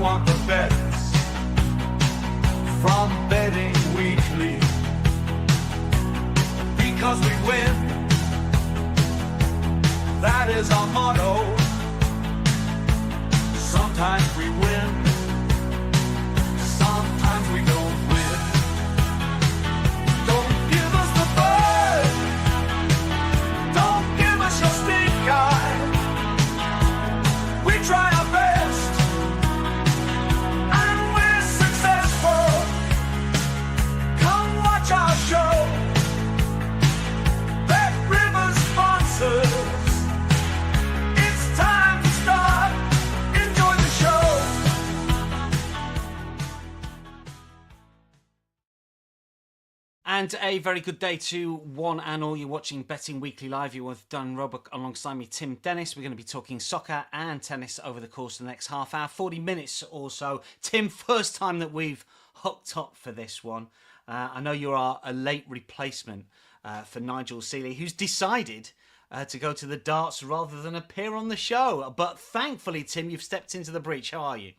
want the bets from betting weekly, because we win. That is our motto. Sometimes we win, sometimes we don't win. Don't give us the bird, don't give us your stink eye. We try our best, and we're successful. Come watch our show. Bet Rivers sponsors. It's time to start. Enjoy the show. And a very good day to one and all. You're watching Betting Weekly Live. You're with Dan Roebuck alongside me, Tim Dennis. We're going to be talking soccer and tennis over the course of the next half hour, 40 minutes or so. Tim, first time that we've hooked up for this one. I know you are a late replacement for Nigel Seeley, who's decided to go to the darts rather than appear on the show. But thankfully, Tim, you've stepped into the breach. How are you?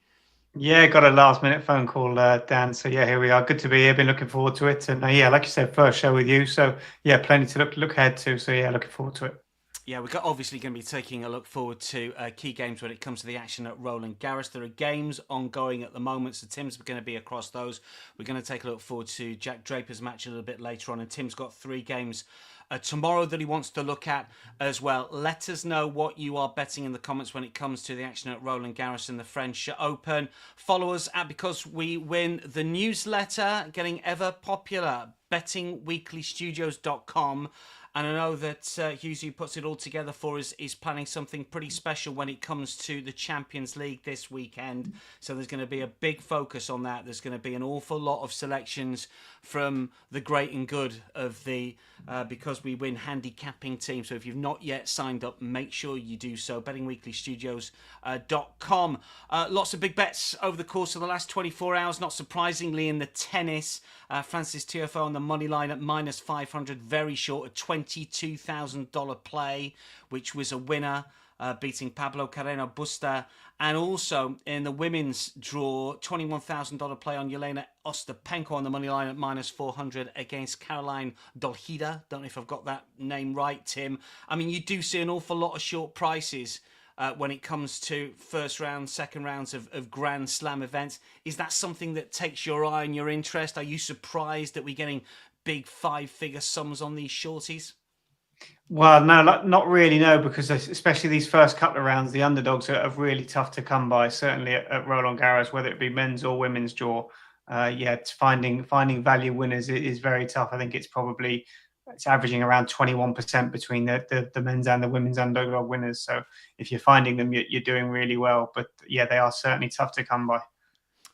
Yeah, got a last minute phone call, Dan. So yeah, here we are. Good to be here. Been looking forward to it. And yeah, like you said, first show with you. So yeah, plenty to look ahead to. So yeah, looking forward to it. Yeah, we're obviously going to be taking a look forward to key games when it comes to the action at Roland Garros. There are games ongoing at the moment, so Tim's going to be across those. We're going to take a look forward to Jack Draper's match a little bit later on, and Tim's got 3 games tomorrow that he wants to look at as well. Let us know what you are betting in the comments when it comes to the action at Roland Garros and the French Open. Follow us at Because We Win, the newsletter, getting ever popular, bettingweeklystudios.com. And I know that Hughes, who puts it all together for us, is planning something pretty special when it comes to the Champions League this weekend. So there's going to be a big focus on that. There's going to be an awful lot of selections from the great and good of the Because We Win handicapping team. So if you've not yet signed up, make sure you do so. bettingweeklystudios.com. Lots of big bets over the course of the last 24 hours. Not surprisingly, in the tennis, Francis Tiafoe on the money line at minus 500, very short, a $22,000 play, which was a winner, beating Pablo Carreno Busta. And also in the women's draw, $21,000 play on Jelena Ostapenko on the money line at minus 400 against Caroline Dolhida. Don't know if I've got that name right, Tim. I mean, you do see an awful lot of short prices when it comes to first round, second rounds of Grand Slam events. Is that something that takes your eye and your interest? Are you surprised that we're getting big 5-figure sums on these shorties? Well, no, not really, no, because especially these first couple of rounds, the underdogs are really tough to come by, certainly at Roland Garros, whether it be men's or women's draw. Yeah, it's finding value winners is very tough. I think it's averaging around 21% between the men's and the women's underdog winners. So if you're finding them, you're doing really well. But yeah, they are certainly tough to come by.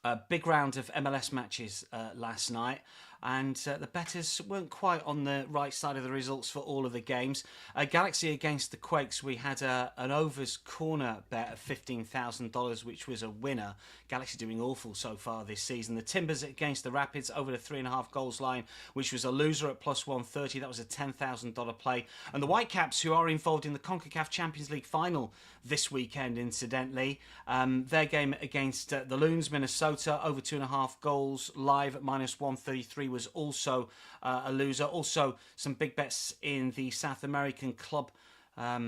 A big round of MLS matches last night. And the bettors weren't quite on the right side of the results for all of the games. Galaxy against the Quakes, we had an overs corner bet of $15,000, which was a winner. Galaxy doing awful so far this season. The Timbers against the Rapids over the 3.5 goals line, which was a loser at plus 130. That was a $10,000 play. And the Whitecaps, who are involved in the CONCACAF Champions League final this weekend, incidentally, their game against the Loons, Minnesota, over 2.5 goals live at minus 133 was also a loser. Also, some big bets in the South American club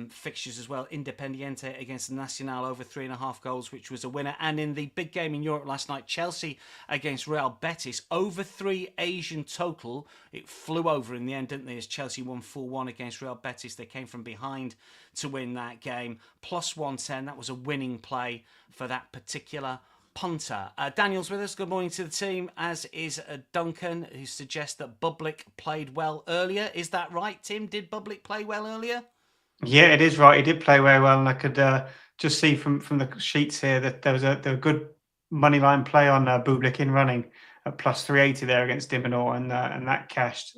fixtures as well. Independiente against Nacional over 3.5 goals, which was a winner. And in the big game in Europe last night, Chelsea against Real Betis, over 3 Asian total. It flew over in the end, didn't they, as Chelsea won 4-1 against Real Betis. They came from behind to win that game. Plus 110, that was a winning play for that particular punter. Daniel's with us. Good morning to the team, as is Duncan, who suggests that Bublik played well earlier. Is that right, Tim? Did Bublik play well earlier? Yeah, it is right. He did play very well, and I could just see from the sheets here that there was a good money line play on Bublik in running at plus 380 there against Minaur, and that cashed.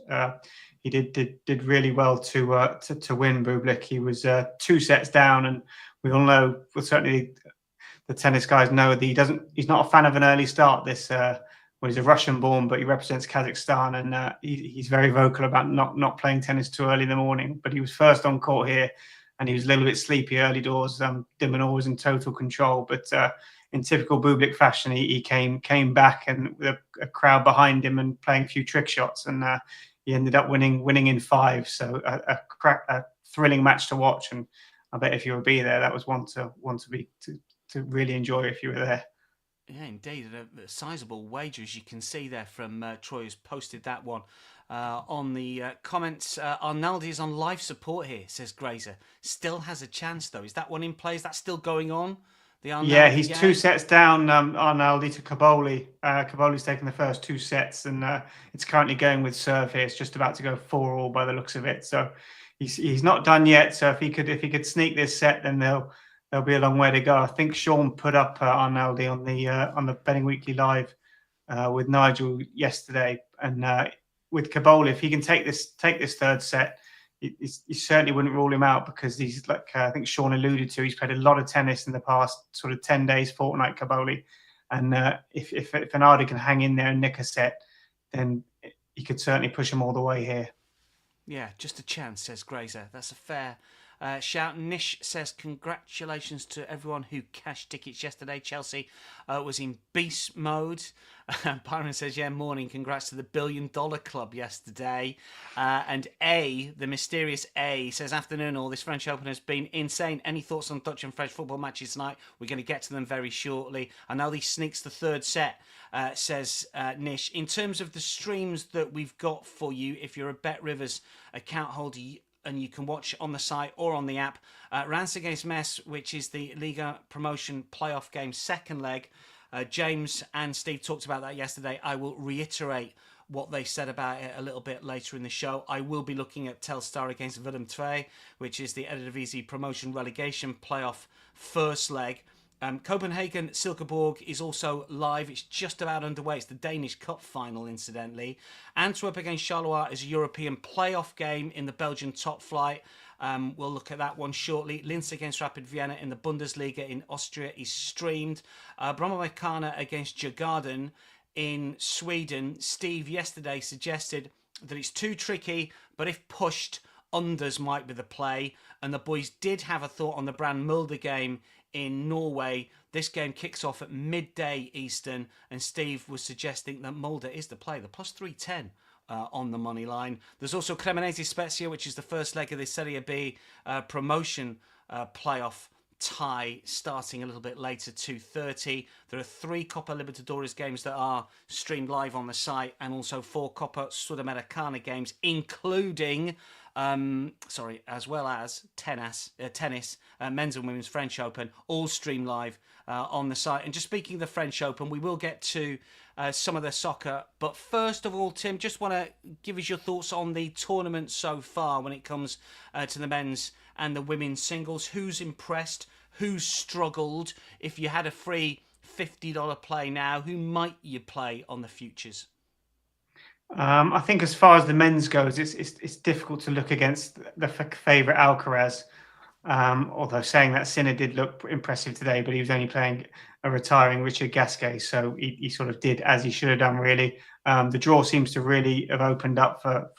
He did really well to win Bublik. He was 2 sets down, and we all know, well, certainly the tennis guys know that he's not a fan of an early start. He's a Russian born, but he represents Kazakhstan, and he's very vocal about not playing tennis too early in the morning. But he was first on court here, and he was a little bit sleepy early doors. De Minaur was in total control, but in typical Bublik fashion, he came back and with a crowd behind him and playing a few trick shots, and he ended up winning in 5. So a thrilling match to watch, and I bet if you were be there, that was one to really enjoy if you were there. Yeah, indeed. A sizable wager, as you can see there from Troy, who's posted that one on the comments. Arnaldi is on live support here, says Grazer. Still has a chance, though. Is that one in play? Is that still going on? Yeah, he's 2 sets down, Arnaldi to Caboli. Caboli's taken the first 2 sets, and it's currently going with serve here. It's just about to go 4-all by the looks of it. So he's not done yet. So if he could sneak this set, then there'll be a long way to go. I think Sean put up Arnaldi on the Betting Weekly Live with Nigel yesterday, and with Caboli, if he can take this 3rd set, you certainly wouldn't rule him out, because he's, like I think Sean alluded to, he's played a lot of tennis in the past sort of 10 days, fortnight, Caboli. And if Bernardo can hang in there and nick a set, then he could certainly push him all the way here. Yeah, just a chance, says Grazer. That's a fair shout. Nish says, congratulations to everyone who cashed tickets yesterday. Chelsea was in beast mode. Byron says, yeah, morning. Congrats to the $1 billion club yesterday. And the mysterious A, says, afternoon all. This French Open has been insane. Any thoughts on Dutch and French football matches tonight? We're going to get to them very shortly. I know he sneaks the 3rd set, says Nish. In terms of the streams that we've got for you, if you're a Bet Rivers account holder, and you can watch on the site or on the app, Reims against Metz, which is the Ligue promotion playoff game, 2nd leg. James and Steve talked about that yesterday. I will reiterate what they said about it a little bit later in the show. I will be looking at Telstar against Willem II, which is the Eredivisie promotion relegation playoff 1st leg. Copenhagen Silkeborg is also live. It's just about underway. It's the Danish Cup final, incidentally. Antwerp against Charleroi is a European playoff game in the Belgian top flight. We'll look at that one shortly. Linz against Rapid Vienna in the Bundesliga in Austria is streamed. Bromma against Djurgården in Sweden. Steve yesterday suggested that it's too tricky, but if pushed, unders might be the play. And the boys did have a thought on the Brand Mulder game in Norway. This game kicks off at midday Eastern, and Steve was suggesting that Mulder is the play, the plus 310 on the money line. There's also Cremonese Spezia, which is the 1st leg of the Serie B promotion playoff tie, starting a little bit later, 2:30. There are 3 Copa Libertadores games that are streamed live on the site, and also 4 Copa Sudamericana games, including as well as tennis, men's and women's French Open, all streamed live on the site. And just speaking of the French Open, we will get to some of the soccer. But first of all, Tim, just want to give us your thoughts on the tournament so far when it comes to the men's and the women's singles. Who's impressed? Who's struggled? If you had a free $50 play now, who might you play on the futures? I think as far as the men's goes, it's difficult to look against the favourite Alcaraz. Although saying that, Sinner did look impressive today, but he was only playing a retiring Richard Gasquet, so he sort of did as he should have done, really. The draw seems to really have opened up for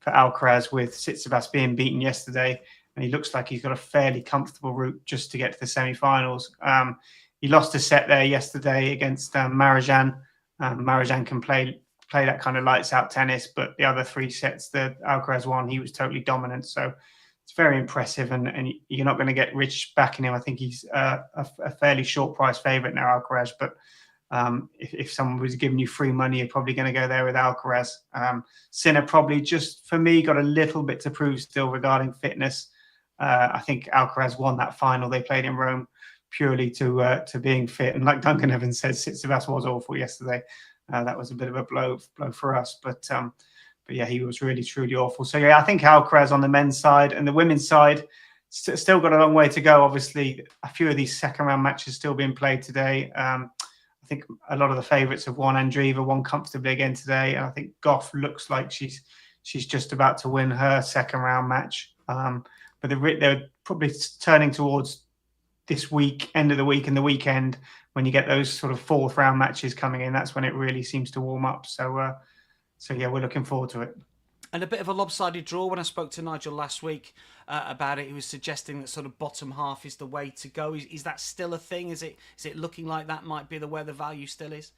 Alcaraz, with Tsitsipas being beaten yesterday, and he looks like he's got a fairly comfortable route just to get to the semi-finals. He lost a set there yesterday against Marijan. Marijan can play that kind of lights out tennis, but the other 3 sets that Alcaraz won, he was totally dominant. So it's very impressive, and you're not going to get rich backing him. I think he's a fairly short price favourite now, Alcaraz, but if someone was giving you free money, you're probably going to go there with Alcaraz. Sinner probably, just for me, got a little bit to prove still regarding fitness. I think Alcaraz won that final they played in Rome purely to being fit, and like Duncan Evans said, Tsitsipas was awful yesterday. That was a bit of a blow for us, but yeah, he was really truly awful. So yeah, I think Alcaraz on the men's side, and the women's side still got a long way to go. Obviously, a few of these 2nd round matches still being played today. I think a lot of the favourites have won. Andreeva won comfortably again today, and I think Goff looks like she's just about to win her 2nd round match. But they're probably turning towards this week, end of the week and the weekend, when you get those sort of 4th round matches coming in. That's when it really seems to warm up. So yeah, we're looking forward to it. And a bit of a lopsided draw. When I spoke to Nigel last week about it, he was suggesting that sort of bottom half is the way to go. Is that still a thing? Is it looking like that might be where the value still is?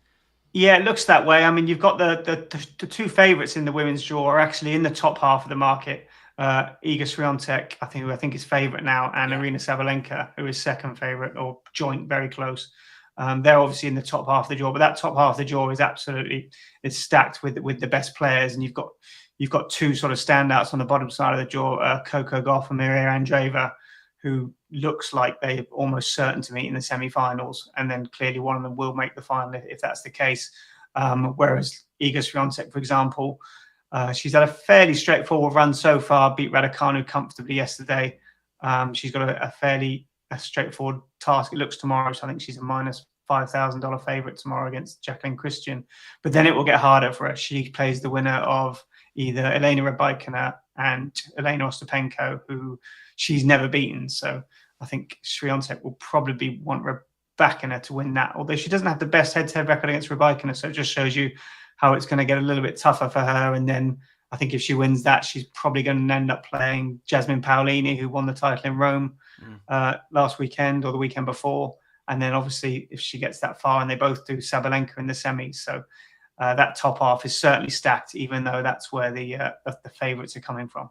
Yeah, it looks that way. I mean, you've got the two favourites in the women's draw are actually in the top half of the market. Iga Swiatek, who I think is favourite now, and Arina Sabalenka, who is second favourite or joint, very close. They're obviously in the top half of the draw, but that top half of the draw is absolutely stacked with the best players, and you've got two sort of standouts on the bottom side of the draw, Coco Gauff and Maria Andreeva, who looks like they're almost certain to meet in the semi-finals, and then clearly one of them will make the final if that's the case. Whereas Iga Swiatek, for example, she's had a fairly straightforward run so far, beat Raducanu comfortably yesterday. She's got a fairly straightforward task. It looks tomorrow, so I think she's a minus $5,000 favourite tomorrow against Jacqueline Christian. But then it will get harder for her. She plays the winner of either Elena Rybakina and Elena Ostapenko, who she's never beaten. So I think Swiatek will probably want Rybakina to win that, although she doesn't have the best head-to-head record against Rybakina. So it just shows you how it's going to get a little bit tougher for her. And then I think if she wins that, she's probably going to end up playing Jasmine Paolini, who won the title in Rome last weekend or the weekend before. And then obviously if she gets that far, and they both do, Sabalenka in the semis. So that top half is certainly stacked, even though that's where the favourites are coming from.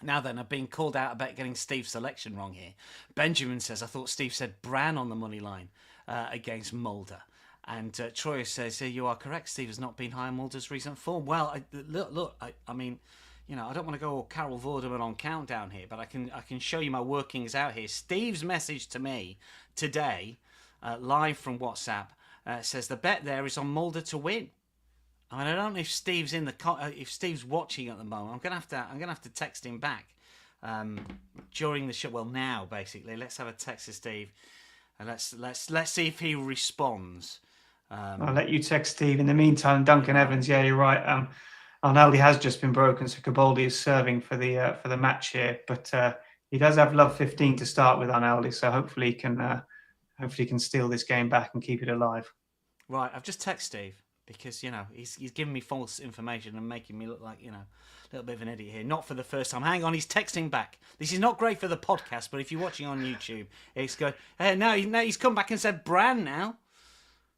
Now then, I've been called out about getting Steve's selection wrong here. Benjamin says, I thought Steve said Bran on the money line against Mulder. And Troy says, you are correct, Steve has not been high on Mulder's recent form. Well, I mean, I don't want to go all Carol Vorderman on countdown here, but I can show you my workings out here. Steve's message to me today, live from WhatsApp, says the bet there is on Mulder to win. I mean, I don't know if Steve's if Steve's watching at the moment. I'm gonna have to text him back during the show. Well, now basically, let's have a text to Steve, and let's see if he responds. I'll let you text Steve. In the meantime, Duncan Evans. Yeah, you're right. Arnaldi has just been broken, so Cabaldi is serving for the match here. But he does have love 15 to start with, Arnaldi. So hopefully he can steal this game back and keep it alive. Right, I've just texted Steve because he's giving me false information and making me look like a little bit of an idiot here. Not for the first time. Hang on, he's texting back. This is not great for the podcast, but if you're watching on YouTube, it's good. No, he's come back and said Bran now.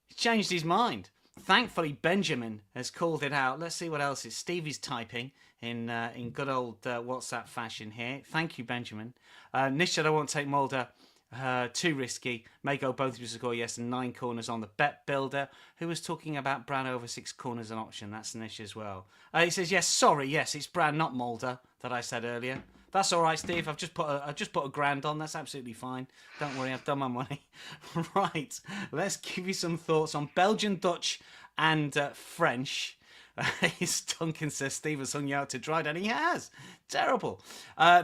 He's changed his mind. Thankfully, Benjamin has called it out. Let's see what else is. Stevie's typing in good old WhatsApp fashion here. Thank you, Benjamin. Nish said I won't take Mulder. Too risky. May go both to score yes and 9 corners on the bet builder, who was talking about Bran over 6 corners an option. That's Nish as well. He says yes, it's Bran, not Mulder, that I said earlier. That's all right, Steve. I've just put a grand on. That's absolutely fine. Don't worry, I've done my money. Right, let's give you some thoughts on Belgian, Dutch, and French. Duncan says Steve has hung you out to dry, and he has. Terrible.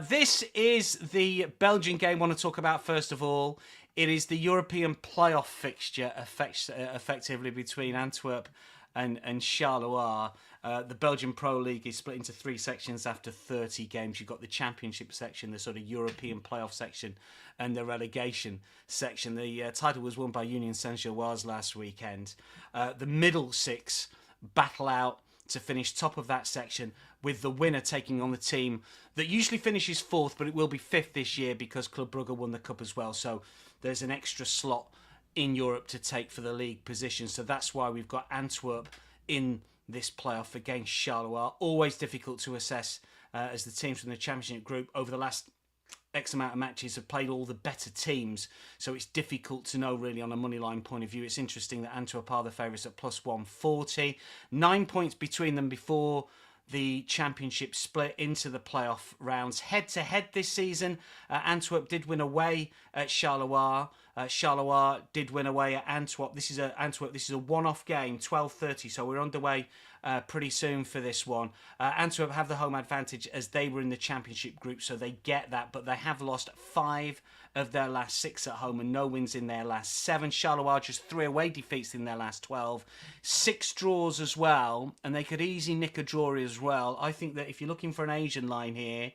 This is the Belgian game I want to talk about first of all. It is the European playoff fixture, effectively between Antwerp and Charleroi. The Belgian Pro League is split into 3 sections after 30 games. You've got the Championship section, the sort of European playoff section, and the relegation section. The title was won by Union Saint-Gilloise last weekend. The middle 6 battle out to finish top of that section, with the winner taking on the team that usually finishes 4th, but it will be 5th this year because Club Brugge won the cup as well. So there's an extra slot in Europe to take for the league position. So that's why we've got Antwerp in this playoff against Charleroi. Always difficult to assess as the teams from the Championship group over the last X amount of matches have played all the better teams, so it's difficult to know really on a moneyline point of view. It's interesting that Antwerp are the favourites at plus 140. 9 points between them before the Championship split into the playoff rounds. Head-to-head this season, Antwerp did win away at Charleroi. Charleroi did win away at Antwerp. This is a one-off game, 12:30, so we're underway pretty soon for this one. Antwerp have the home advantage as they were in the Championship group, so they get that, but they have lost 5 of their last 6 at home and no wins in their last 7. Charleroi just 3 away defeats in their last 12. 6 draws as well, and they could easily nick a draw as well. I think that if you're looking for an Asian line here,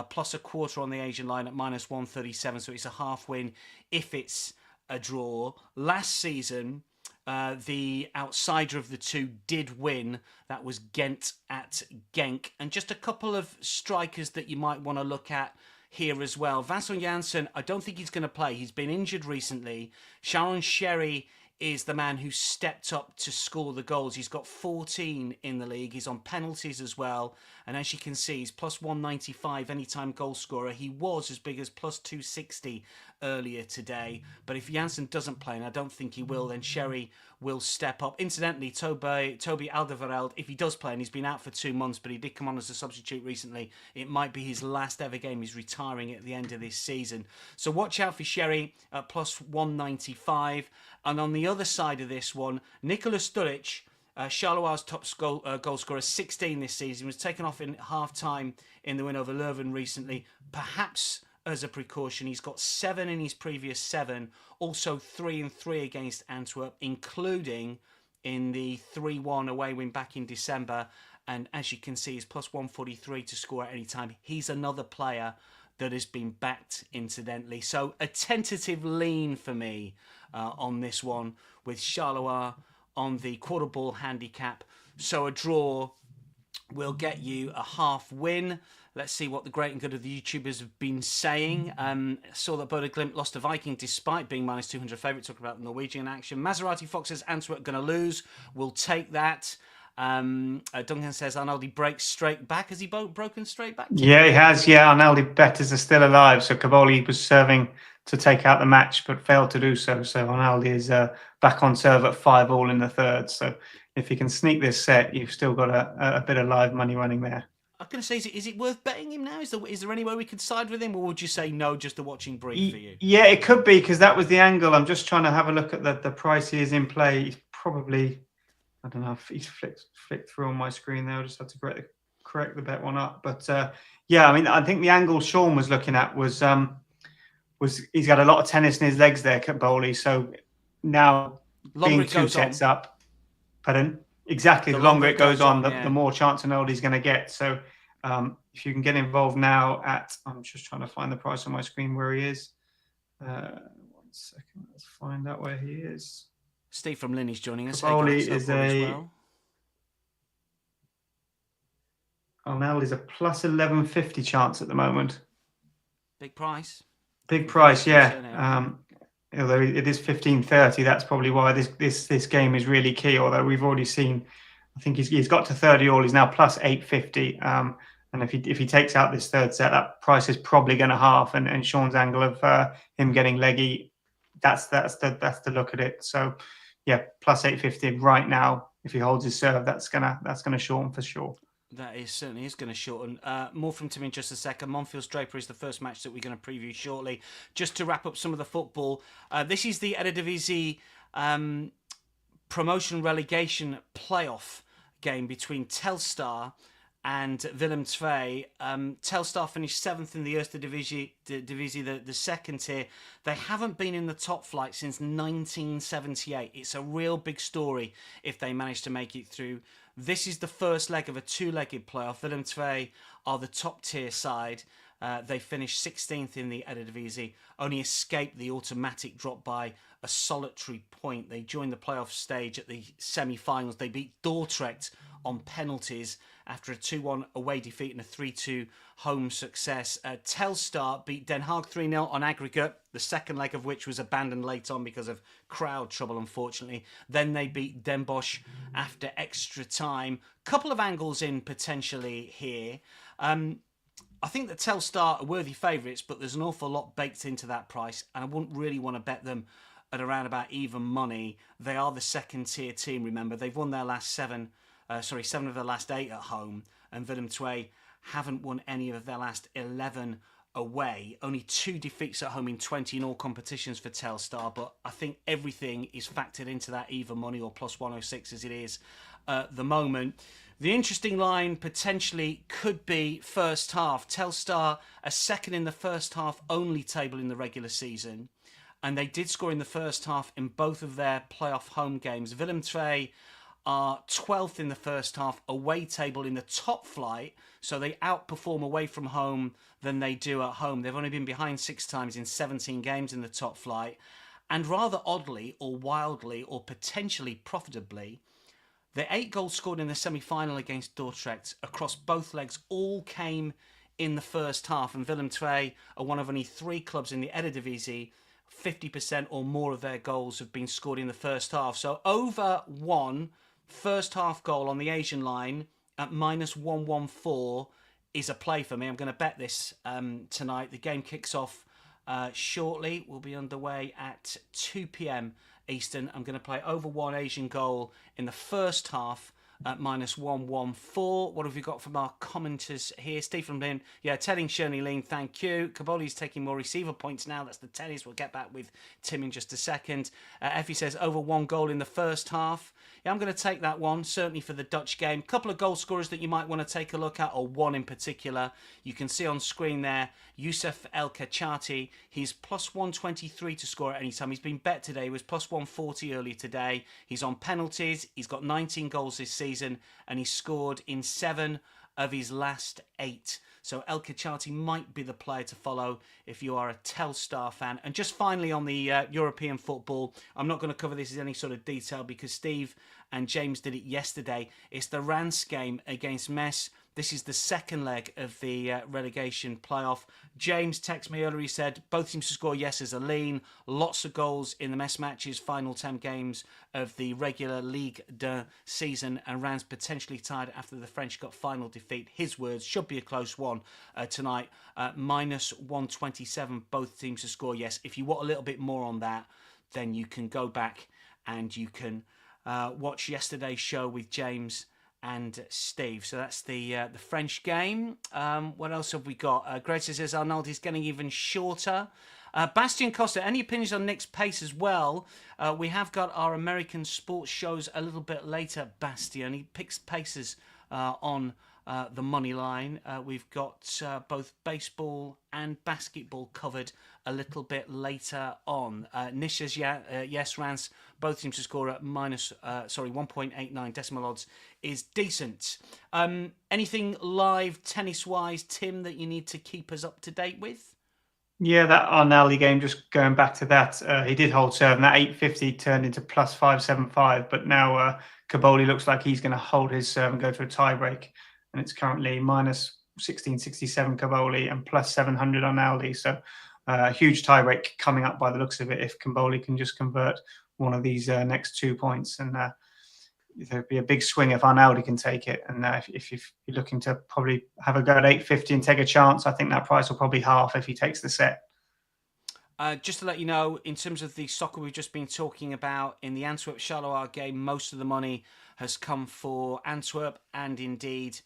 plus a quarter on the Asian line at minus 137, so it's a half win if it's a draw. Last season, The outsider of the two did win. That was Ghent at Genk. And just a couple of strikers that you might want to look at here as well. Vincent Janssen, I don't think he's going to play. He's been injured recently. Sharon Sherry is the man who stepped up to score the goals. He's got 14 in the league. He's on penalties as well. And as you can see, he's plus 195 anytime goal scorer. He was as big as plus 260 earlier today. But if Janssen doesn't play, and I don't think he will, then Sherry will step up. Incidentally, Toby Alderweireld, if he does play, and he's been out for 2 months, but he did come on as a substitute recently, it might be his last ever game. He's retiring at the end of this season. So watch out for Sherry at plus 195. And on the other side of this one, Nikola Sturridge, Charleroi top goal scorer, 16 this season, was taken off in half-time in the win over Leuven recently. Perhaps as a precaution, he's got 7 in his previous 7, also 3-3 against Antwerp, including in the 3-1 away win back in December. And as you can see, he's plus 143 to score at any time. He's another player that has been backed, incidentally. So a tentative lean for me on this one, with Charleroi on the quarter ball handicap. So a draw will get you a half win. Let's see what the great and good of the YouTubers have been saying. Saw that Bodo Glimt lost to Viking despite being minus 200 favourite. Talking about the Norwegian action. Maserati Fox says Antwerp going to lose. We'll take that. Duncan says Arnaldi breaks straight back. Has he broken straight back? Yeah, he has. Yeah, Arnaldi betters are still alive. So Caboli was serving to take out the match, but failed to do so. So Arnaldi is back on serve at 5-all in the third. So if he can sneak this set, you've still got a bit of live money running there. I was going to say, is it worth betting him now? Is there any way we could side with him, or would you say no, just a watching brief for you? Yeah, it could be, because that was the angle. I'm just trying to have a look at the price he is in play. He's probably, I don't know if he's flicked through on my screen there. I just had to correct the bet one up. But yeah, I mean, I think the angle Sean was looking at was he's got a lot of tennis in his legs there, Caboli. So now being 2 sets up, pardon? Exactly. The longer it goes on, the more chance Arnaldi's going to get. So if you can get involved now I'm just trying to find the price on my screen where he is. 1 second. Let's find out where he is. Steve from Lynn is joining us. Arnaldi is Arnaldi's a plus 1150 chance at the moment. Big price. Big price, yeah. Although it is 15.30, that's probably why this game is really key. Although we've already seen, I think he's got to 30-all. He's now plus 850. And if he takes out this third set, that price is probably going to half. And Sean's angle of him getting leggy, that's the look at it. So yeah, plus 850 right now. If he holds his serve, that's gonna shorten for sure. That certainly is going to shorten. More from Tim in just a second. Monfils Draper is the first match that we're going to preview shortly. Just to wrap up some of the football, this is the Eredivisie promotion relegation playoff game between Telstar and Willem II. Telstar finished 7th in the Eredivisie, the second tier. They haven't been in the top flight since 1978. It's a real big story if they manage to make it through. This is the first leg of a 2-legged playoff. Willem II are the top tier side. They finished 16th in the Eredivisie, only escaped the automatic drop by a solitary point. They joined the playoff stage at the semi-finals. They beat Dordrecht on penalties after a 2-1 away defeat and a 3-2 home success. Telstar beat Den Haag 3-0 on aggregate, the second leg of which was abandoned late on because of crowd trouble, unfortunately. Then they beat Den Bosch after extra time. Couple of angles in potentially here. I think that Telstar are worthy favourites, but there's an awful lot baked into that price, and I wouldn't really want to bet them at around about even money. They are the second tier team, remember. They've won their last 7 of their last 8 at home, and Willem II haven't won any of their last 11 away. Only 2 defeats at home in 20 in all competitions for Telstar, but I think everything is factored into that even money, or plus 106 as it is at the moment. The interesting line potentially could be first half. Telstar are second in the first half only table in the regular season, and they did score in the first half in both of their playoff home games. Willem II are 12th in the first half away table in the top flight, so they outperform away from home than they do at home. They've only been behind 6 times in 17 games in the top flight. And rather oddly or wildly or potentially profitably, the 8 goals scored in the semi-final against Dordrecht across both legs all came in the first half. And Willem II are one of only 3 clubs in the Eredivisie. 50% or more of their goals have been scored in the first half. So over 1 first half goal on the Asian line at -114 is a play for me. I'm going to bet this tonight. The game kicks off shortly. We'll be underway at 2 p.m. Eastern. I'm going to play over 1 Asian goal in the first half at -114. What have we got from our commenters here? Steve from Lynn. Yeah, telling Shirley Lean, thank you. Kaboli's taking more receiver points now. That's the tennis. We'll get back with Tim in just a second. Effie says over 1 goal in the first half. Yeah, I'm going to take that one, certainly for the Dutch game. Couple of goal scorers that you might want to take a look at, or one in particular. You can see on screen there, Youssef El Kachati. He's +123 to score at any time. He's been bet today. He was +140 earlier today. He's on penalties. He's got 19 goals this season, and he scored in 7 of his last 8. So El Kachati might be the player to follow if you are a Telstar fan. And just finally on the European football, I'm not going to cover this in any sort of detail because Steve and James did it yesterday. It's the Reims game against Metz. This is the second leg of the relegation playoff. James texted me earlier. He said both teams to score yes as a lean. Lots of goals in the Metz matches, final 10 games of the regular Ligue 2 season. And Reims potentially tied after the French got final defeat. His words, should be a close one tonight. -127, both teams to score yes. If you want a little bit more on that, then you can go back and you can watch yesterday's show with James and Steve. So that's the French game. What else have we got? Greta says Arnoldi's getting even shorter. Bastian Costa, any opinions on Nick's pace as well? We have got our American sports shows a little bit later, Bastian. He picks paces on the money line. We've got both baseball and basketball covered a little bit later on. Nish says, yes, Rans, both teams to score at 1.89 decimal odds is decent. Anything live tennis-wise, Tim, that you need to keep us up to date with? Yeah, that Arnaldi game, just going back to that, he did hold serve, and that 850 turned into +575, but now Kaboli looks like he's going to hold his serve and go to a tie-break, and it's currently -1667 Kaboli and +700 Arnaldi, so a huge tie-break coming up by the looks of it if Kaboli can just convert one of these next 2 points, and there'd be a big swing if Arnaldi can take it. And if you're looking to probably have a go at 850 and take a chance, I think that price will probably half if he takes the set. Just to let you know, in terms of the soccer we've just been talking about, in the Antwerp Charleroi game, most of the money has come for Antwerp and indeed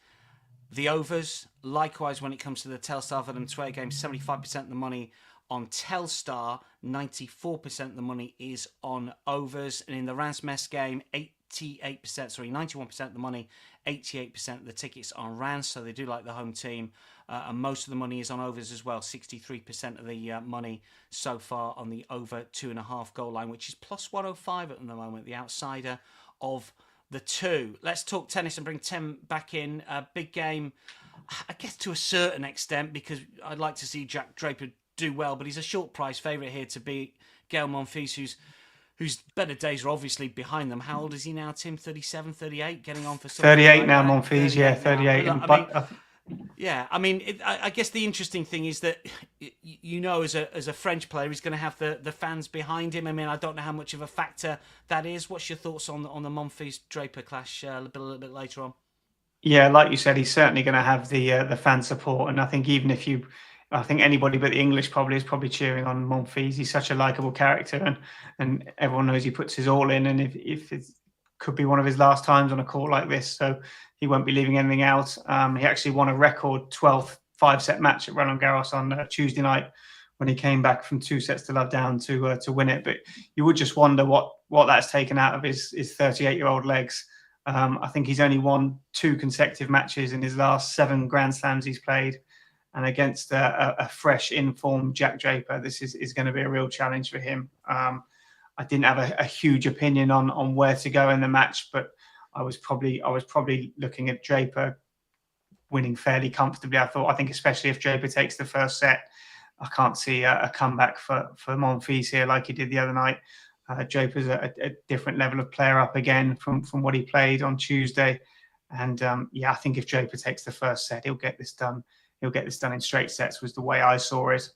the overs. Likewise, when it comes to the Telstar Willem II game, 75% of the money on Telstar, 94% of the money is on overs. And in the Reims game, 91% of the money, 88% of the tickets on Reims, so they do like the home team. And most of the money is on overs as well, 63% of the money so far on the over 2.5 goal line, which is +105 at the moment, the outsider of the two. Let's talk tennis and bring Tim back in. A big game, I guess to a certain extent, because I'd like to see Jack Draper do well, but he's a short price favourite here to beat Gael Monfils, whose better days are obviously behind them. How old is he now, Tim? 37, 38? Getting on for 38 now, Monfils, yeah, 38. I guess the interesting thing is that, as a French player, he's going to have the fans behind him. I mean, I don't know how much of a factor that is. What's your thoughts on the Monfils-Draper clash a little bit later on? Yeah, like you said, he's certainly going to have the fan support. And I think I think anybody but the English is probably cheering on Monfils. He's such a likeable character, and everyone knows he puts his all in. And if it could be one of his last times on a court like this, so he won't be leaving anything out. He actually won a record 12th 5-set match at Roland Garros on Tuesday night when he came back from 2 sets to love down to win it. But you would just wonder what that's taken out of his 38-year-old legs. I think he's only won 2 consecutive matches in his last 7 Grand Slams he's played. And against a fresh, in-form Jack Draper, this is going to be a real challenge for him. I didn't have a huge opinion on where to go in the match, but I was probably looking at Draper winning fairly comfortably. I think especially if Draper takes the first set, I can't see a comeback for Monfils here like he did the other night. Draper's a different level of player up again from what he played on Tuesday. And I think if Draper takes the first set, he'll get this done. He'll get this done in straight sets, was the way I saw it.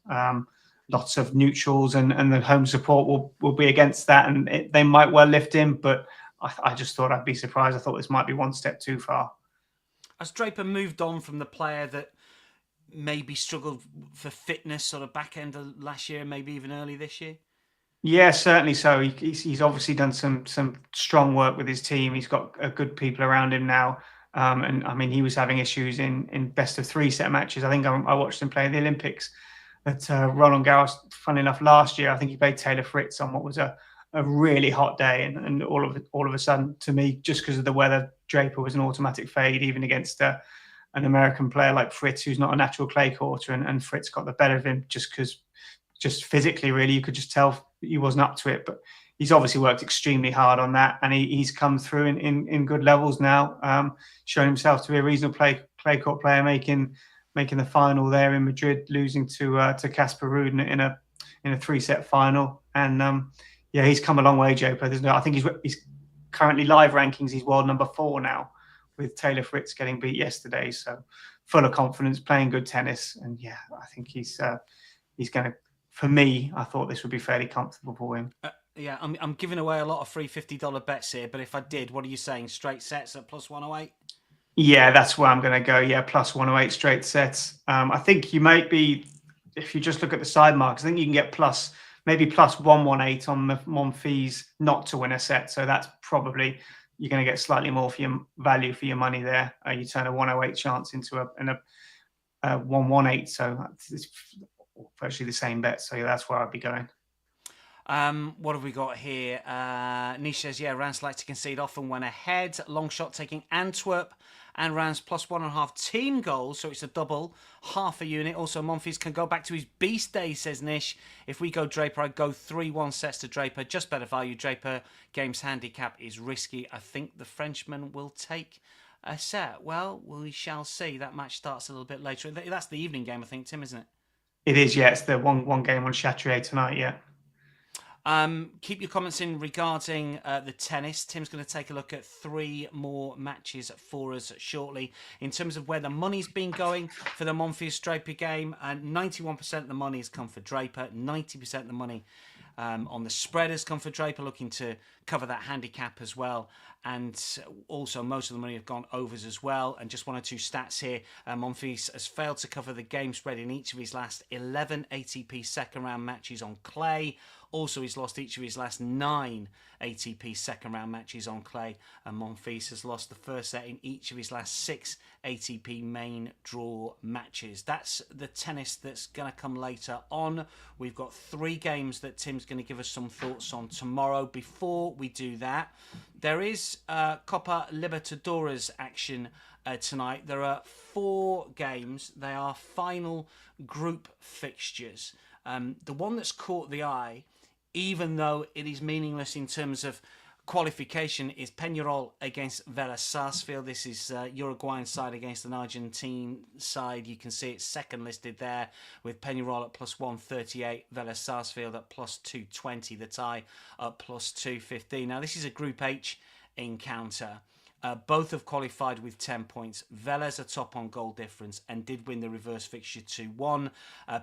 Lots of neutrals and the home support will be against that, and they might well lift him, but I just thought I'd be surprised. I thought this might be one step too far. Has Draper moved on from the player that maybe struggled for fitness sort of back end of last year, maybe even early this year? Yeah, certainly so. He's obviously done some strong work with his team. He's got good people around him now. And I mean, he was having issues in best of 3 set matches. I think I watched him play in the Olympics at Roland Garros. Funny enough, last year I think he played Taylor Fritz on what was a really hot day, and all of a sudden, to me, just because of the weather, Draper was an automatic fade, even against an American player like Fritz, who's not a natural clay courter, and Fritz got the better of him just physically, really, you could just tell he wasn't up to it. But he's obviously worked extremely hard on that, and he's come through in good levels now, showing himself to be a reasonable clay court player, making the final there in Madrid, losing to Casper Ruud in a 3-set final. And he's come a long way, Draper. I think he's currently live rankings. He's world number 4 now, with Taylor Fritz getting beat yesterday. So full of confidence, playing good tennis, and I think he's going to. For me, I thought this would be fairly comfortable for him. I'm giving away a lot of free $50 bets here, but if I did, what are you saying? Straight sets at plus 108? Yeah, that's where I'm going to go. Yeah, plus 108 straight sets. I think you might be, if you just look at the side marks, I think you can get maybe plus 118 on the Monfils not to win a set. So that's probably, you're going to get slightly more for your value for your money there. You turn a 108 chance into a 118. So it's virtually the same bet. So that's where I'd be going. What have we got here? Nish says, Reims like to concede often when ahead. Long shot taking Antwerp and Reims plus 1.5 team goals, so it's a double, half a unit. Also, Monfils can go back to his beast days, says Nish. If we go Draper, I'd go 3-1 sets to Draper. Just better value. Draper game's handicap is risky. I think the Frenchman will take a set. Well, we shall see. That match starts a little bit later. That's the evening game, I think, Tim, isn't it? It is, yeah. It's the one game on Charleroi tonight, yeah. Keep your comments in regarding the tennis. Tim's going to take a look at 3 more matches for us shortly. In terms of where the money's been going for the Monfils Draper game, 91% of the money has come for Draper, 90% of the money on the spread has come for Draper, looking to cover that handicap as well. And also most of the money have gone overs as well. And just 1 or 2 stats here. Monfils has failed to cover the game spread in each of his last 11 ATP second round matches on clay. Also, he's lost each of his last 9 ATP second round matches on clay. And Monfils has lost the first set in each of his last 6 ATP main draw matches. That's the tennis that's going to come later on. We've got 3 games that Tim's going to give us some thoughts on tomorrow. Before we do that, there is Copa Libertadores action tonight. There are 4 games. They are final group fixtures. The one that's caught the eye, even though it is meaningless in terms of qualification, is Penarol against Velez Sarsfield. This is Uruguayan side against an Argentine side. You can see it's second listed there, with Penarol at plus 138, Velez Sarsfield at plus 220, the tie at plus 215. Now, this is a Group H encounter. Both have qualified with 10 points. Velez are top on goal difference and did win the reverse fixture 2-1.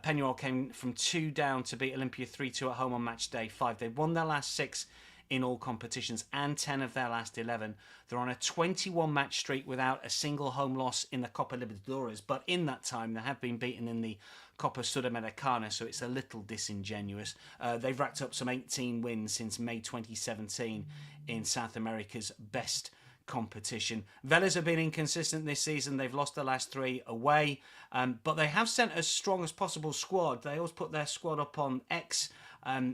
Penarol came from 2 down to beat Olympia 3-2 at home on match day 5. They've won their last 6 in all competitions and 10 of their last 11. They're on a 21 match streak without a single home loss in the Copa Libertadores, but in that time they have been beaten in the Copa Sudamericana, so it's a little disingenuous. They've racked up some 18 wins since May 2017 in South America's best competition. Velez have been inconsistent this season. They've lost the last 3 away, but they have sent as strong as possible squad. They always put their squad up on X,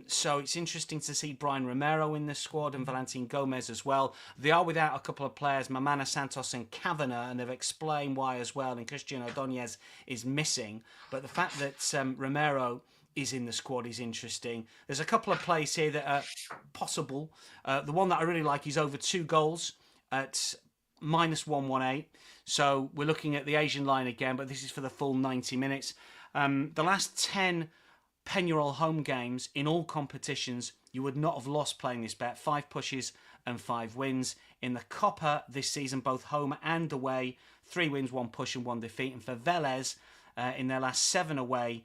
so it's interesting to see Brian Romero in the squad and Valentin Gomez as well. They are without a couple of players, Mamana Santos and Kavanagh, and they've explained why as well, and Christian Ordóñez is missing. But the fact that Romero is in the squad is interesting. There's a couple of plays here that are possible. The one that I really like is over 2 goals at minus 118. So we're looking at the Asian line again, but this is for the full 90 minutes. The last 10 Penarol home games in all competitions, you would not have lost playing this bet. 5 pushes and 5 wins. In the Copa this season, both home and away, 3 wins, 1 push and 1 defeat. And for Velez, in their last 7 away,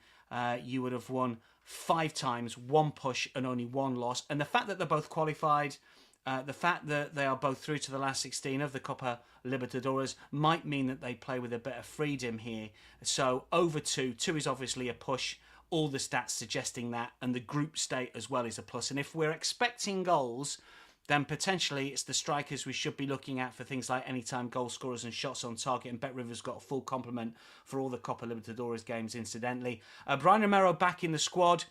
you would have won 5 times, 1 push and only 1 loss. And the fact that they're both qualified, the fact that they are both through to the last 16 of the Copa Libertadores might mean that they play with a bit of freedom here. So over 2 is obviously a push. All the stats suggesting that, and the group state as well is a plus. And if we're expecting goals, then potentially it's the strikers we should be looking at for things like anytime goal scorers and shots on target. And BetRivers got a full complement for all the Copa Libertadores games, incidentally. Brian Romero back in the squad.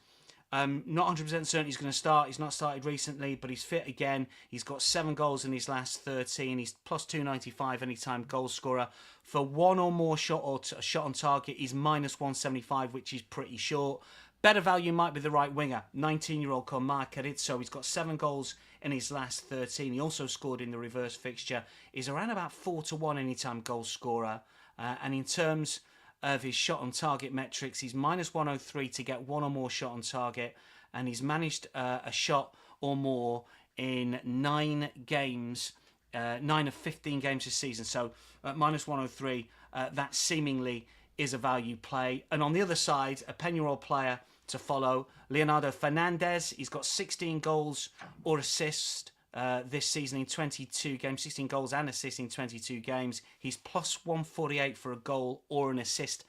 Not 100% certain he's going to start. He's not started recently, but he's fit again. He's got 7 goals in his last 13. He's plus 295 anytime goal scorer. For 1 or more shot on target, he's minus 175, which is pretty short. Better value might be the right winger. 19-year-old called Marc Carizzo. He's got 7 goals in his last 13. He also scored in the reverse fixture. He's around about 4-1 anytime goal scorer. And in terms of his shot on target metrics, he's minus 103 to get 1 or more shot on target, and he's managed a shot or more in 9 games, 9 of 15 games this season. So minus 103, that seemingly is a value play. And on the other side, a Penarol player to follow, Leonardo Fernandez. He's got 16 goals or assists this season in 22 games, 16 goals and assists in 22 games. He's plus 148 for a goal or an assist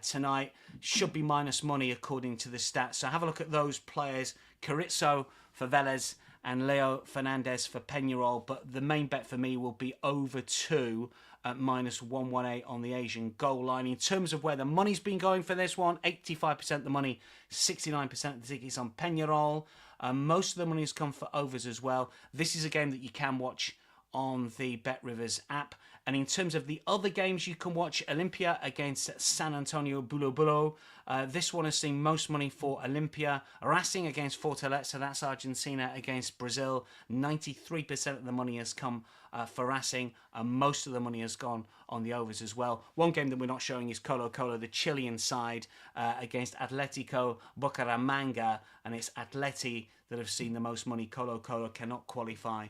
tonight. Should be minus money according to the stats. So have a look at those players. Carizzo for Velez and Leo Fernandez for Penarol. But the main bet for me will be over 2 at minus 118 on the Asian goal line. In terms of where the money's been going for this one, 85% the money, 69% of the tickets on Penarol. Most of the money has come for overs as well. This is a game that you can watch on the BetRivers app. And in terms of the other games you can watch, Olimpia against San Antonio Bulo Bulo. This one has seen most money for Olimpia. Racing against Fortaleza, that's Argentina against Brazil. 93% of the money has come for Racing, and most of the money has gone on the overs as well. One game that we're not showing is Colo Colo, the Chilean side, against Atletico Bucaramanga, and it's Atleti that have seen the most money. Colo Colo cannot qualify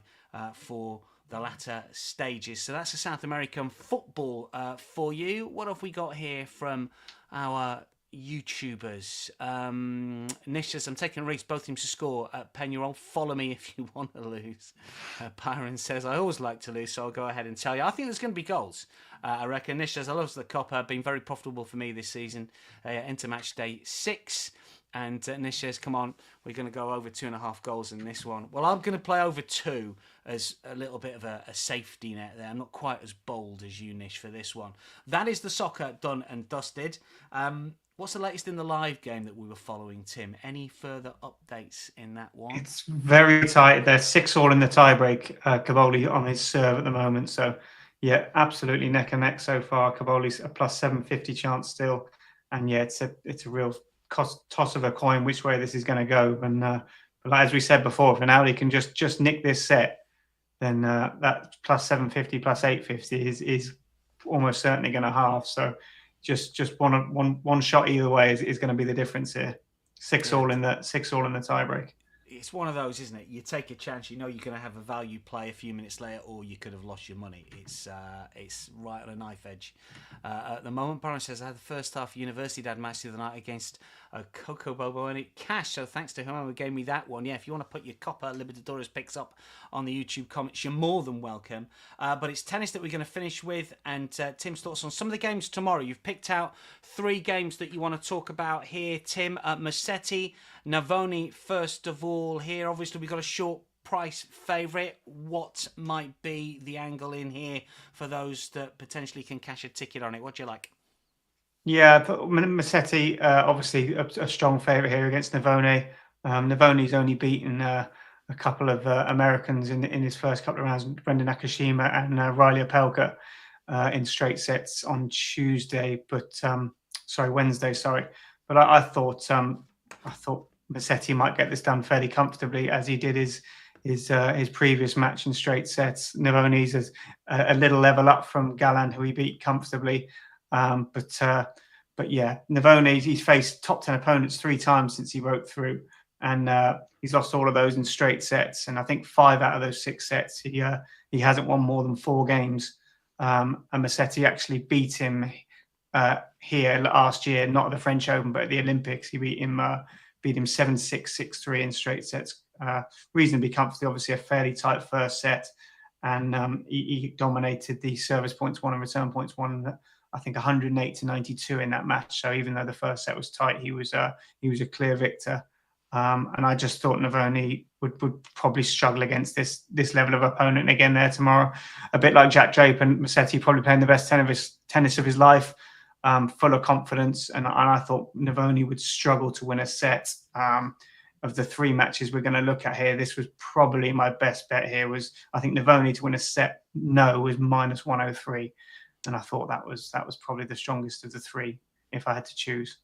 for the latter stages. So that's the South American football for you. What have we got here from our YouTubers? Nish says, I'm taking Reese, both teams to score at Penarol. Follow me if you want to lose. Byron says, I always like to lose, so I'll go ahead and tell you. I think there's going to be goals. I reckon. Nish says, I love the Copa. Been very profitable for me this season. Into match day 6. And Nish says, come on, we're going to go over 2.5 goals in this one. Well, I'm going to play over 2 as a little bit of a safety net there. I'm not quite as bold as you, Nish, for this one. That is the soccer done and dusted. What's the latest in the live game that we were following, Tim? Any further updates in that one? It's very tight. They're 6-all in the tiebreak. Caboli on his serve at the moment. So, yeah, absolutely neck and neck so far. Caboli's a plus 750 chance still. And, yeah, it's a real toss of a coin which way this is going to go. And but as we said before, if Rinaldi can just nick this set, then that plus 750, plus 850 is almost certainly going to halve. So just one shot either way is going to be the difference here. 6-all in the tiebreak. It's one of those, isn't it? You take a chance, you know you're going to have a value play a few minutes later, or you could have lost your money. It's right on a knife edge. At the moment, Baron says, I had the first half Universidad match the other night against Coco Bobo and it cashed. So thanks to whoever gave me that one. Yeah, if you want to put your Copa Libertadores picks up on the YouTube comments, you're more than welcome. But it's tennis that we're going to finish with, and Tim's thoughts on some of the games tomorrow. You've picked out 3 games that you want to talk about here, Tim. Musetti, Navone, first of all here. Obviously, we've got a short price favourite. What might be the angle in here for those that potentially can cash a ticket on it? What do you like? Yeah, Musetti, obviously a strong favourite here against Navone. Navone's only beaten a couple of Americans in his first couple of rounds, Brendan Nakashima and Riley Opelka in straight sets on Wednesday. But I thought Musetti might get this done fairly comfortably, as he did his previous match in straight sets. Navone's a little level up from Galan, who he beat comfortably. But But yeah, Navone, he's faced top 10 opponents 3 times since he broke through, and he's lost all of those in straight sets. And I think 5 out of those 6 sets, he hasn't won more than 4 games. And Musetti actually beat him here last year, not at the French Open, but at the Olympics. He beat him 7-6, 6-3 in straight sets, reasonably comfortably. Obviously, a fairly tight first set, and he dominated the service points won and return points won. I think 108-92 in that match. So even though the first set was tight, he was a clear victor. And I just thought Navone would probably struggle against this level of opponent again there tomorrow. A bit like Jack Draper and Musetti, probably playing the best tennis of his life, full of confidence. And I thought Navone would struggle to win a set. Of the 3 matches we're going to look at here, this was probably my best bet here. I think Navone to win a set, was -103. And I thought that was probably the strongest of the 3 if I had to choose.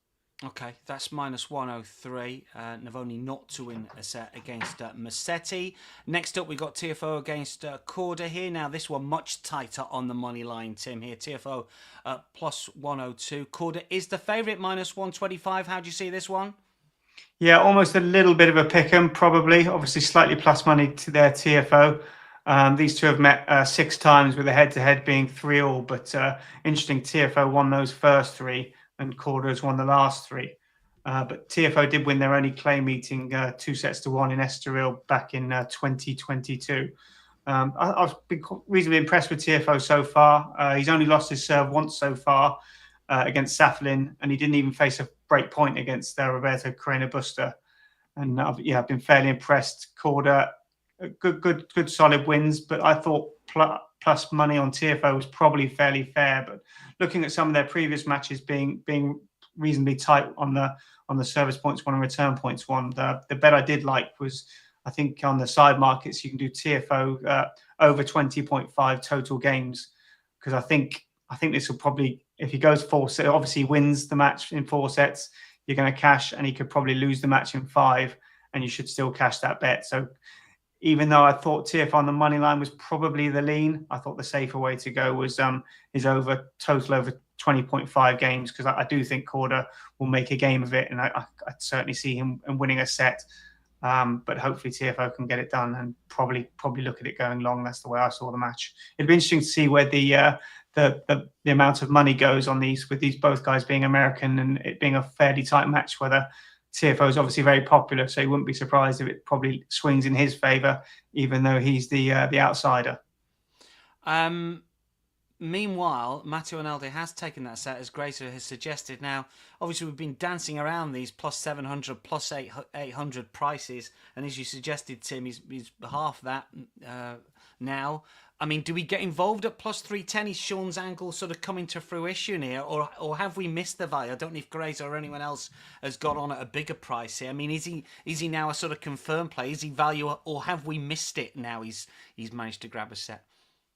Okay, that's -103. Navone not to win a set against Musetti. Next up, we got Tiafoe against Korda here. Now, this one much tighter on the money line, Tim, here. Tiafoe +102. Korda is the favourite, -125. How do you see this one? Yeah, almost a little bit of a pick 'em, probably. Obviously, slightly plus money to their Tiafoe. These two have met 6 times, with the head-to-head being 3-3. But interesting, Tiafoe won those first 3, and Korda has won the last 3. But Tiafoe did win their only clay meeting 2-1 in Estoril back in 2022. I've been reasonably impressed with Tiafoe so far. He's only lost his serve once so far against Saflin, and he didn't even face a break point against Roberto Carreno Busta. And I've been fairly impressed. Korda, good solid wins, but I thought plus money on Tiafoe was probably fairly fair. But looking at some of their previous matches being reasonably tight on the service points won and return points won, the bet I did like was, I think on the side markets you can do Tiafoe over 20.5 total games, because I think this will probably, if he goes 4 sets, obviously wins the match in 4 sets, you're going to cash, and he could probably lose the match in 5, and you should still cash that bet. So even though I thought Tiafoe on the money line was probably the lean, I thought the safer way to go was his total over 20.5 games, because I do think Korda will make a game of it, and I'd certainly see him winning a set. But hopefully Tiafoe can get it done, and probably look at it going long. That's the way I saw the match. It'd be interesting to see where the amount of money goes on these, with these both guys being American and it being a fairly tight match, whether Tiafoe is obviously very popular, so you wouldn't be surprised if it probably swings in his favour, even though he's the outsider. Meanwhile, Matteo Aneldi has taken that set, as Grazer has suggested. Now, obviously, we've been dancing around these +700, +800 prices, and as you suggested, Tim, he's half that now. I mean, do we get involved at +310? Is Sean's angle sort of coming to fruition here, or have we missed the value? I don't know if Grazer or anyone else has got on at a bigger price here. I mean, is he now a sort of confirmed play? Is he value, or have we missed it now? He's managed to grab a set.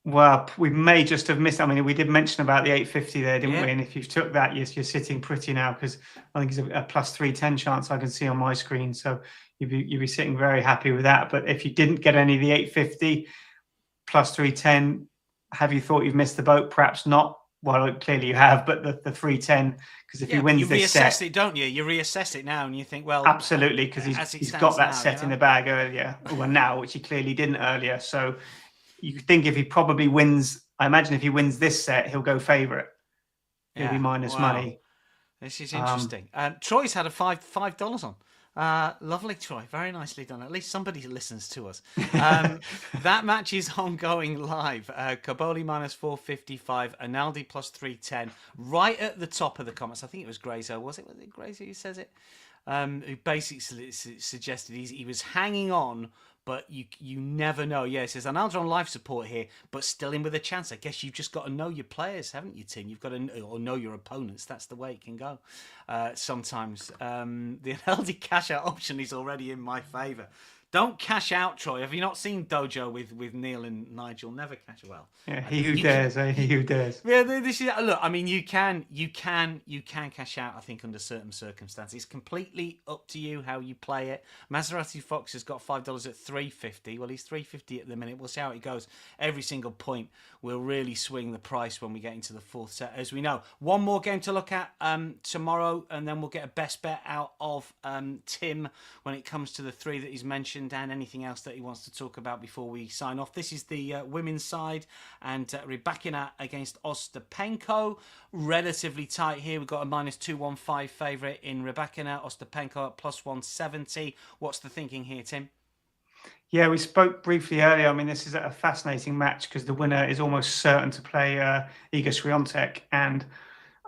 Well, we may just have missed. I mean, we did mention about the 850 there, didn't we? And if you took that, you're sitting pretty now, because I think it's a +310 chance I can see on my screen. So you'd be sitting very happy with that. But if you didn't get any of the 850 +310, have you thought you've missed the boat? Perhaps not. Well, clearly you have, but the 310, because if he wins this set, you reassess it, don't you? You reassess it now, and you think, well, absolutely, because he's got that set in the bag earlier, well now, which he clearly didn't earlier. So you think if he probably wins, I imagine if he wins this set, he'll go favourite. He'll be minus money. This is interesting. Troy's had a $5 on. Lovely, Troy. Very nicely done. At least somebody listens to us. That match is ongoing live. Caboli -455, Analdi +310. Right at the top of the comments. I think it was Grazer. Was it Grazer who says it? Who basically suggested he was hanging on, but you never know. Yeah, it says Analdi on live support here, but still in with a chance. I guess you've just got to know your players, haven't you, Tim? You've got to know your opponents. That's the way it can go sometimes. The Analdi cash out option is already in my favour. Don't cash out, Troy. Have you not seen Dojo with Neil and Nigel? Never cash. Well, Yeah, he who dares, He who dares. Yeah, this is look. I mean, you can cash out. I think under certain circumstances, it's completely up to you how you play it. Maserati Fox has got $5 at $3.50. Well, he's $3.50 at the minute. We'll see how it goes. Every single point will really swing the price when we get into the fourth set, as we know. One more game to look at tomorrow, and then we'll get a best bet out of Tim when it comes to the three that he's mentioned and anything else that he wants to talk about before we sign off. This is the women's side, and Rybakina against Ostapenko. Relatively tight here. We've got a -215 favourite in Rybakina. Ostapenko at +170. What's the thinking here, Tim? Yeah, we spoke briefly earlier. I mean, this is a fascinating match because the winner is almost certain to play Iga Swiatek, and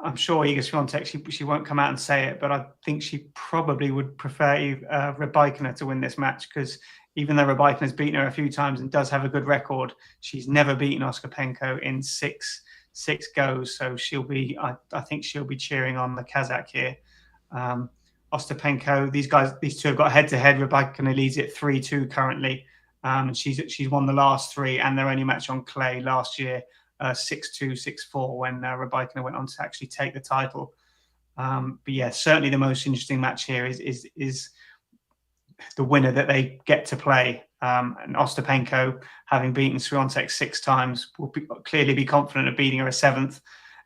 I'm sure Iga Swiatek, she won't come out and say it, but I think she probably would prefer Rybakina to win this match, because even though Rybakina's beaten her a few times and does have a good record, she's never beaten Ostapenko in six goes. So I think she'll be cheering on the Kazakh here. Ostapenko, these two have got head-to-head. Rybakina leads it 3-2 currently. She's won the last three, and their only match on clay last year, 6-2, 6-4, when Rybakina went on to actually take the title. But yeah, certainly the most interesting match here is the winner that they get to play. And Ostapenko, having beaten Swiatek 6 times, will clearly be confident of beating her a 7th.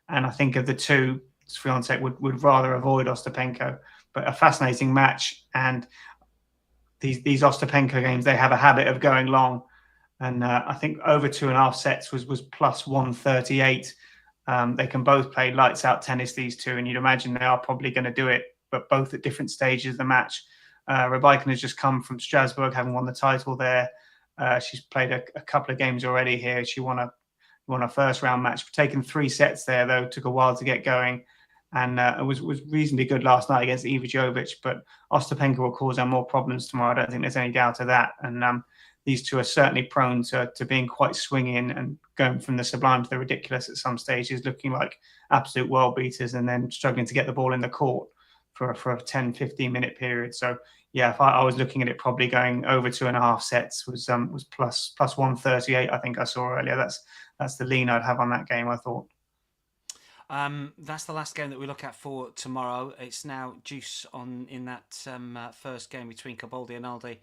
And I think of the two, Swiatek would rather avoid Ostapenko. But a fascinating match. And these Ostapenko games, they have a habit of going long. And I think over 2.5 sets was +138. They can both play lights out tennis, these two, and you'd imagine they are probably going to do it, but both at different stages of the match. Rybakina has just come from Strasbourg, having won the title there. She's played a couple of games already here. She won a first round match, taken 3 sets there, though. Took a while to get going, and it was reasonably good last night against Ivajovic. But Ostapenko will cause her more problems tomorrow. I don't think there's any doubt of that. And these two are certainly prone to being quite swinging and going from the sublime to the ridiculous at some stages, looking like absolute world beaters, and then struggling to get the ball in the court for a 10-15 minute period. So yeah, if I was looking at it, probably going over 2.5 sets was plus 138. I think I saw earlier. That's the lean I'd have on that game, I thought. That's the last game that we look at for tomorrow. It's now deuce in that first game between Cabaldi and Aldi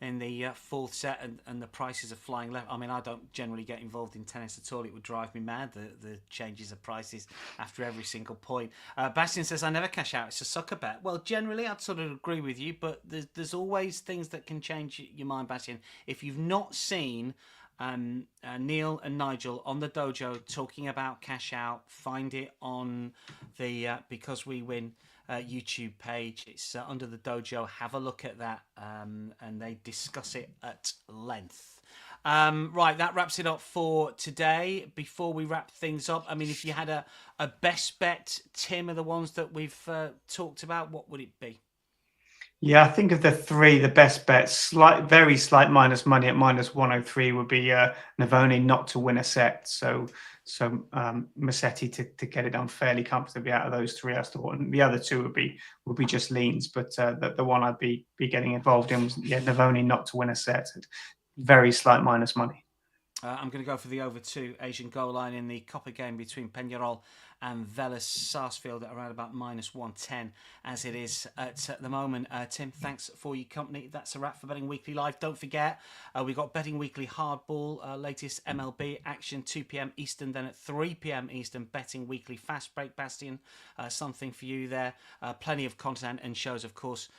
in the fourth set, and the prices are flying left. I mean, I don't generally get involved in tennis at all. It would drive me mad, the changes of prices after every single point. Bastian says, I never cash out. It's a sucker bet. Well, generally, I'd sort of agree with you, but there's always things that can change your mind, Bastian. If you've not seen Neil and Nigel on the dojo talking about cash out, find it on the Because We Win YouTube page. It's under the dojo. Have a look at that, and they discuss it at length. Right, that wraps it up for today. Before we wrap things up, I mean, if you had a best bet, Tim, of the ones that we've talked about, what would it be? Yeah, I think of the three, the best bets, very slight minus money at -103 would be Navone not to win a set. So Musetti to get it done fairly comfortably out of those three, I thought, and the other two would be just leans. But the one I'd be getting involved in was Navone not to win a set at very slight minus money. I'm going to go for the over 2 Asian goal line in the copper game between Penarol and Velez Sarsfield at around about -110 as it is at the moment. Tim, thanks for your company. That's a wrap for Betting Weekly Live. Don't forget, we've got Betting Weekly Hardball, latest MLB action, 2 p.m. Eastern, then at 3 p.m. Eastern, Betting Weekly Fast Break, Bastian. Something for you there. Plenty of content and shows, of course,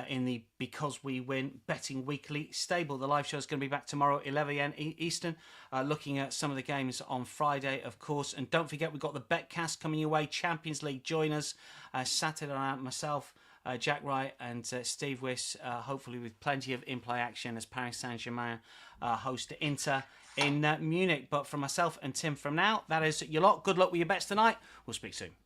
in the Because We Win Betting Weekly stable. The live show is going to be back tomorrow, 11 a.m. Eastern, looking at some of the games on Friday, of course. And don't forget, we've got the Betcast coming your way. Champions League, join us Saturday night. Myself, Jack Wright and Steve Wiss, hopefully with plenty of in-play action as Paris Saint-Germain host Inter in Munich. But from myself and Tim from now, that is your lot. Good luck with your bets tonight. We'll speak soon.